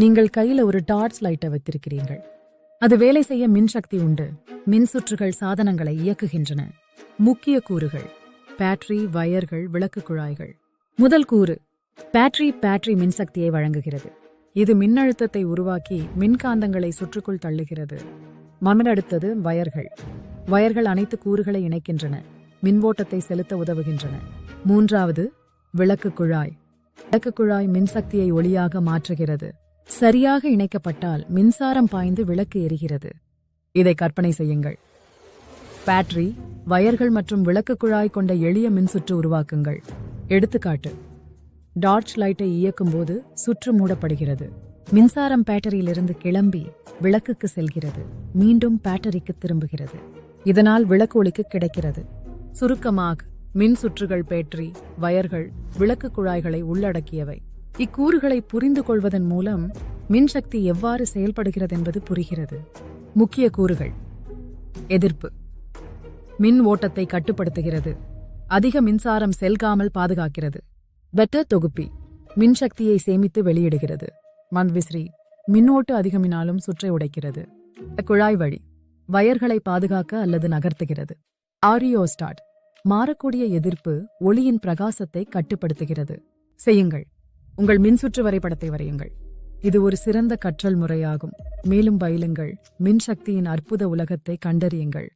நீங்கள் கையில ஒரு டார்ச் லைட்டை வைத்திருக்கிறீர்கள். அது வேலை செய்ய மின்சக்தி உண்டு. மின்சுற்றுகள் சாதனங்களை இயக்குகின்றன. முக்கிய கூறுகள்: பேட்டரி, வயர்கள், விளக்கு குழாய்கள். முதல் கூறு பேட்டரி மின்சக்தியை வழங்குகிறது. இது மின்னழுத்தத்தை உருவாக்கி மின்காந்தங்களை சுற்றுக்குள் தள்ளுகிறது. அடுத்தது வயர்கள் அனைத்து கூறுகளை இணைக்கின்றன, மின்வோட்டத்தை செலுத்த உதவுகின்றன. மூன்றாவது விளக்கு குழாய் மின்சக்தியை ஒளியாக மாற்றுகிறது. சரியாக இணைக்கப்பட்டால் மின்சாரம் பாய்ந்து விளக்கு எரிகிறது. இதை கற்பனை செய்யுங்கள். பேட்டரி, வயர்கள் மற்றும் விளக்கு குழாய் கொண்ட எளிய மின்சுற்று உருவாக்குங்கள். எடுத்துக்காட்டு: டார்ச் லைட்டை இயக்கும்போது சுற்று மூடப்படுகிறது. மின்சாரம் பேட்டரியிலிருந்து கிளம்பி விளக்குக்கு செல்கிறது, மீண்டும் பேட்டரிக்கு திரும்புகிறது. இதனால் விளக்கு ஒளிக்கு கிடைக்கிறது. சுருக்கமாக, மின் சுற்றுகள் பேட்டரி, வயர்கள், விளக்கு குழாய்களை உள்ளடக்கியவை. இக்கூறுகளை புரிந்து கொள்வதன் மூலம் மின்சக்தி எவ்வாறு செயல்படுகிறது என்பது புரிகிறது. முக்கிய கூறுகள்: எதிர்ப்பு மின் ஓட்டத்தை கட்டுப்படுத்துகிறது. அதிக மின்சாரம் செல்காமல் பாதுகாக்கிறது. தொகுப்பி மின்சக்தியை சேமித்து வெளியிடுகிறது. மந்த்விசிறி மின்னோட்டு அதிகமினாலும் சுற்றை உடைக்கிறது. குழாய் வழி வயர்களை பாதுகாக்க அல்லது நகர்த்துகிறது. ஆரியோஸ்டாட் மாறக்கூடிய எதிர்ப்பு ஒளியின் பிரகாசத்தை கட்டுப்படுத்துகிறது. செய்யுங்கள். உங்கள் மின்சுற்று வரைபடத்தை வரையுங்கள். இது ஒரு சிறந்த கற்றல் முறையாகும். மேலும் பயிலுங்கள். மின்சக்தியின் அற்புத உலகத்தை கண்டறியுங்கள்.